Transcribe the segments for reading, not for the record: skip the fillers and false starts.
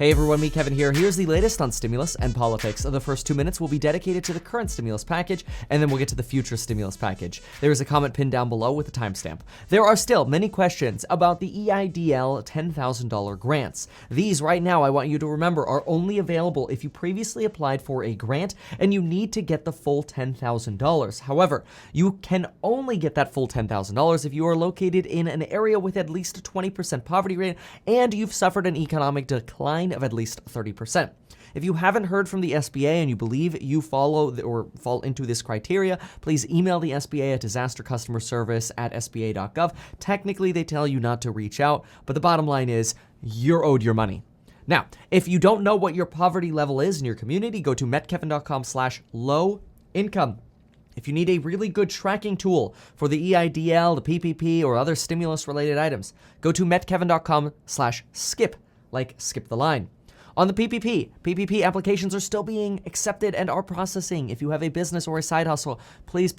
Hey everyone, me Kevin here. Here's the latest on stimulus and politics. The first 2 minutes will be dedicated to the current stimulus package, and then we'll get to the future stimulus package. There is a comment pinned down below with a timestamp. There are still many questions about the EIDL $10,000 grants. These right now, I want you to remember, are only available if you previously applied for a grant and you need to get the full $10,000. However, you can only get that full $10,000 if you are located in an area with at least a 20% poverty rate and you've suffered an economic decline of at least 30%. If you haven't heard from the SBA and you believe you fall into this criteria, please email the SBA at disastercustomerservice@sba.gov. Technically, they tell you not to reach out, but the bottom line is you're owed your money. Now, if you don't know what your poverty level is in your community, go to metkevin.com/low income. If you need a really good tracking tool for the EIDL, the PPP, or other stimulus-related items, go to metkevin.com/skip, like skip the line. On the PPP applications are still being accepted and are processing. If you have a business or a side hustle, please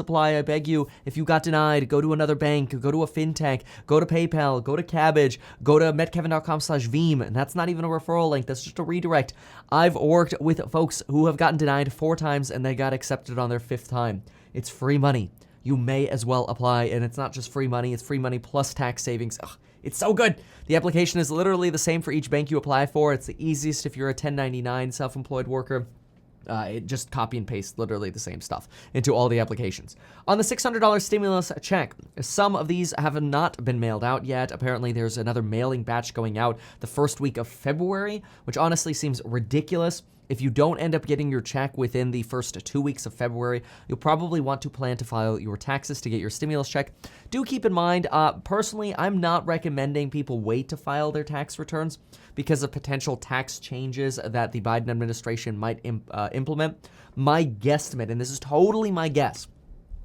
apply. I beg you. If you got denied, go to another bank, go to a fintech, go to PayPal, go to Cabbage, go to metkevin.com/Veeam. And that's not even a referral link. That's just a redirect. I've worked with folks who have gotten denied 4 times and they got accepted on their 5th time. It's free money. You may as well apply. And it's not just free money. It's free money plus tax savings. Ugh. It's so good. The application is literally the same for each bank you apply for. It's the easiest if you're a 1099 self-employed worker. It just copy and paste literally the same stuff into all the applications. On the $600 stimulus check, some of these have not been mailed out yet. Apparently, there's another mailing batch going out the first week of February, which honestly seems ridiculous. If you don't end up getting your check within the first 2 weeks of February, you'll probably want to plan to file your taxes to get your stimulus check. Do keep in mind, personally, I'm not recommending people wait to file their tax returns because of potential tax changes that the Biden administration might implement. My guesstimate, and this is totally my guess,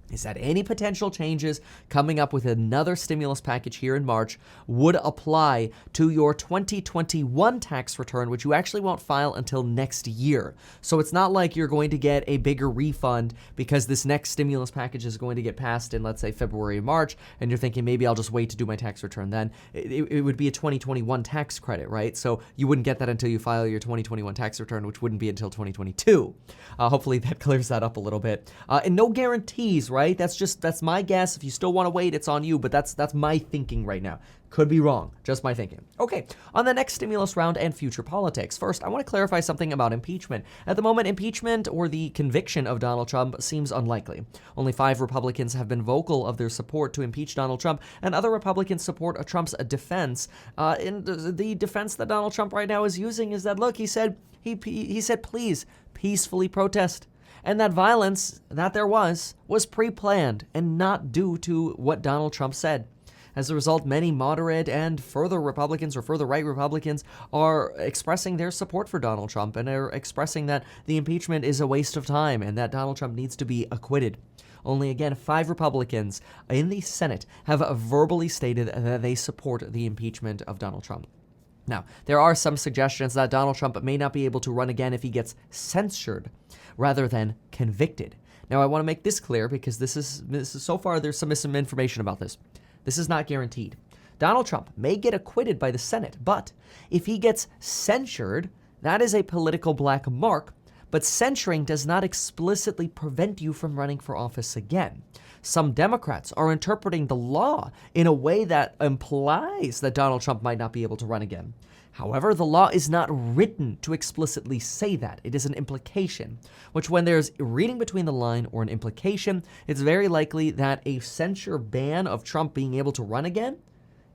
is that any potential changes coming up with another stimulus package here in March would apply to your 2021 tax return, which you actually won't file until next year. So it's not like you're going to get a bigger refund because this next stimulus package is going to get passed in, let's say, February or March, and you're thinking maybe I'll just wait to do my tax return then. It would be a 2021 tax credit, right? So you wouldn't get that until you file your 2021 tax return, which wouldn't be until 2022. Hopefully that clears that up a little bit. And no guarantees, right? That's my guess. If you still want to wait, it's on you, but that's my thinking right now. Could be wrong, just my thinking. Okay, on the next stimulus round and future politics. First, I want to clarify something about impeachment. At the moment, impeachment or the conviction of Donald Trump seems unlikely. Only 5 Republicans have been vocal of their support to impeach Donald Trump, and other Republicans support Trump's defense. And the defense that Donald Trump right now is using is that, look, he said, please peacefully protest. And that violence that there was pre-planned and not due to what Donald Trump said. As a result, many moderate and further Republicans or further right Republicans are expressing their support for Donald Trump and are expressing that the impeachment is a waste of time and that Donald Trump needs to be acquitted. Only, again, 5 Republicans in the Senate have verbally stated that they support the impeachment of Donald Trump. Now, there are some suggestions that Donald Trump may not be able to run again if he gets censured rather than convicted. Now, I want to make this clear because this is so far there's some misinformation about this. This is not guaranteed. Donald Trump may get acquitted by the Senate, but if he gets censured, that is a political black mark, but censuring does not explicitly prevent you from running for office again. Some Democrats are interpreting the law in a way that implies that Donald Trump might not be able to run again. However, the law is not written to explicitly say that. It is an implication, which when there's reading between the line or an implication, it's very likely that a censure ban of Trump being able to run again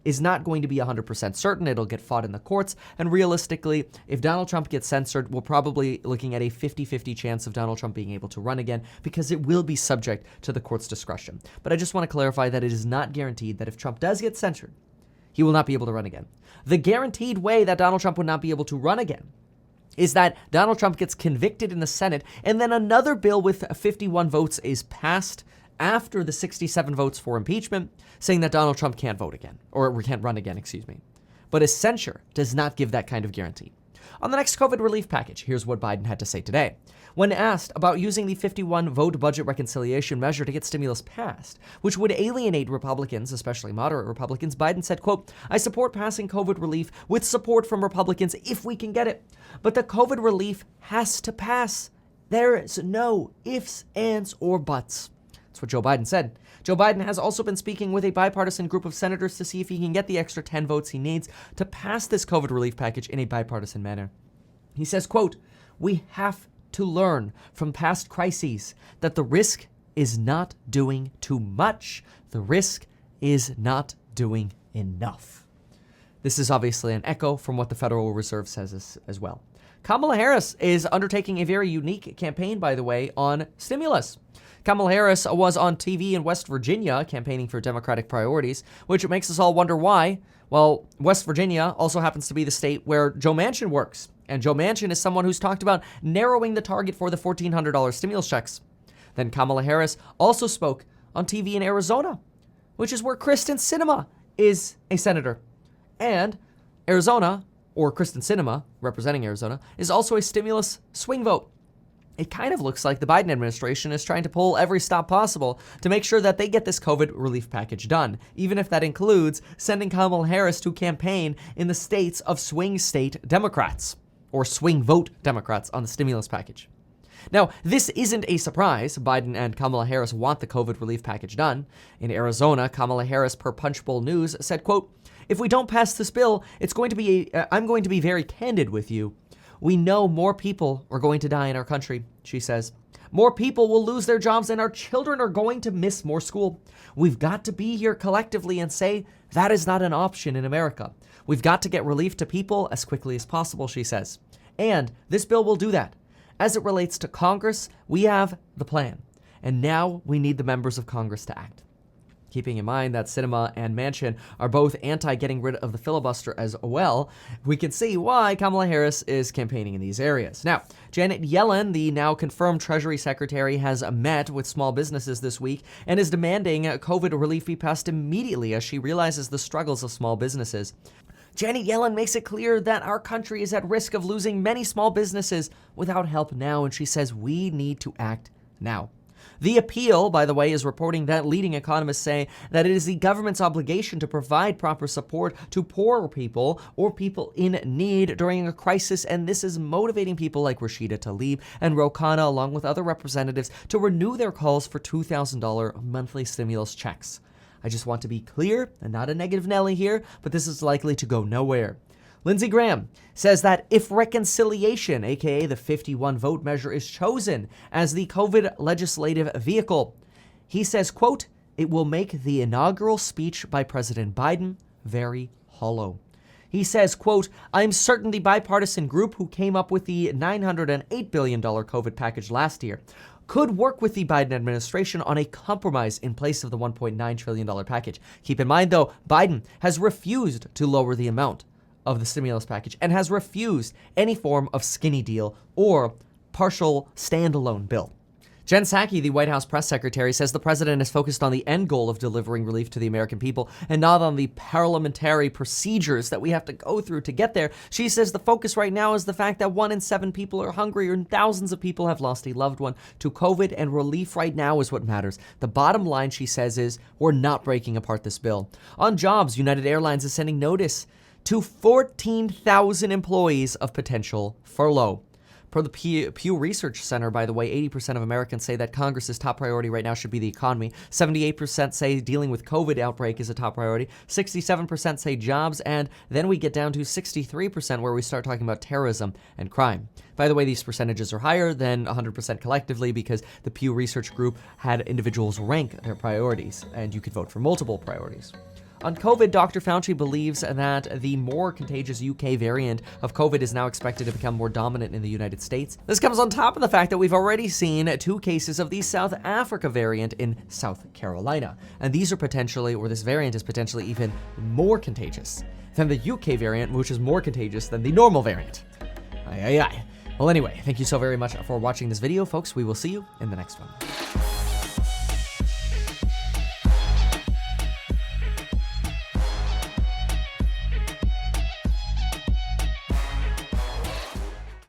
is not going to be 100% certain. It'll get fought in the courts. And realistically, if Donald Trump gets censored, we're probably looking at a 50-50 chance of Donald Trump being able to run again because it will be subject to the court's discretion. But I just want to clarify that it is not guaranteed that if Trump does get censored, he will not be able to run again. The guaranteed way that Donald Trump would not be able to run again is that Donald Trump gets convicted in the Senate and then another bill with 51 votes is passed after the 67 votes for impeachment, saying that Donald Trump can't vote again, or can't run again, excuse me. But a censure does not give that kind of guarantee. On the next COVID relief package, here's what Biden had to say today. When asked about using the 51-vote budget reconciliation measure to get stimulus passed, which would alienate Republicans, especially moderate Republicans, Biden said, quote, "I support passing COVID relief with support from Republicans if we can get it. But the COVID relief has to pass. There is no ifs, ands, or buts." That's what Joe Biden said. Joe Biden has also been speaking with a bipartisan group of senators to see if he can get the extra 10 votes he needs to pass this COVID relief package in a bipartisan manner. He says, quote, "We have to learn from past crises that the risk is not doing too much. The risk is not doing enough." This is obviously an echo from what the Federal Reserve says as well. Kamala Harris is undertaking a very unique campaign, by the way, on stimulus. Kamala Harris was on TV in West Virginia campaigning for Democratic priorities, which makes us all wonder why. Well, West Virginia also happens to be the state where Joe Manchin works. And Joe Manchin is someone who's talked about narrowing the target for the $1,400 stimulus checks. Then Kamala Harris also spoke on TV in Arizona, which is where Kristen Sinema is a senator. And Arizona, or Kristen Sinema, representing Arizona, is also a stimulus swing vote. It kind of looks like the Biden administration is trying to pull every stop possible to make sure that they get this COVID relief package done, even if that includes sending Kamala Harris to campaign in the states of swing state Democrats, or swing vote Democrats on the stimulus package. Now, this isn't a surprise. Biden and Kamala Harris want the COVID relief package done. In Arizona, Kamala Harris, per Punchbowl News, said, quote, "If we don't pass this bill, I'm going to be very candid with you. We know more people are going to die in our country," she says. "More people will lose their jobs and our children are going to miss more school. We've got to be here collectively and say that is not an option in America. We've got to get relief to people as quickly as possible," she says. And this bill will do that. As it relates to Congress, we have the plan. And now we need the members of Congress to act. Keeping in mind that Sinema and Manchin are both anti-getting rid of the filibuster as well, we can see why Kamala Harris is campaigning in these areas. Now, Janet Yellen, the now confirmed Treasury Secretary, has met with small businesses this week and is demanding COVID relief be passed immediately as she realizes the struggles of small businesses. Janet Yellen makes it clear that our country is at risk of losing many small businesses without help now, and she says we need to act now. The Appeal, by the way, is reporting that leading economists say that it is the government's obligation to provide proper support to poorer people or people in need during a crisis, and this is motivating people like Rashida Tlaib and Ro Khanna, along with other representatives, to renew their calls for $2,000 monthly stimulus checks. I just want to be clear, and not a negative Nelly here, but this is likely to go nowhere. Lindsey Graham says that if reconciliation, aka the 51-vote measure, is chosen as the COVID legislative vehicle, he says, quote, "It will make the inaugural speech by President Biden very hollow." He says, quote, "I'm certain the bipartisan group who came up with the $908 billion COVID package last year could work with the Biden administration on a compromise in place of the $1.9 trillion package. Keep in mind, though, Biden has refused to lower the amount of the stimulus package and has refused any form of skinny deal or partial standalone bill. Jen Psaki, the White House press secretary, says the president is focused on the end goal of delivering relief to the American people and not on the parliamentary procedures that we have to go through to get there. She says the focus right now is the fact that 1 in 7 people are hungry and thousands of people have lost a loved one to COVID, and relief right now is what matters. The bottom line, she says, is we're not breaking apart this bill. On jobs, United Airlines is sending notice to 14,000 employees of potential furlough. Per the Pew Research Center, by the way, 80% of Americans say that Congress's top priority right now should be the economy. 78% say dealing with COVID outbreak is a top priority. 67% say jobs, and then we get down to 63% where we start talking about terrorism and crime. By the way, these percentages are higher than 100% collectively because the Pew Research Group had individuals rank their priorities, and you could vote for multiple priorities. On COVID, Dr. Fauci believes that the more contagious UK variant of COVID is now expected to become more dominant in the United States. This comes on top of the fact that we've already seen 2 cases of the South Africa variant in South Carolina. And these are potentially, or this variant is potentially even more contagious than the UK variant, which is more contagious than the normal variant. Well, anyway, thank you so very much for watching this video, folks. We will see you in the next one.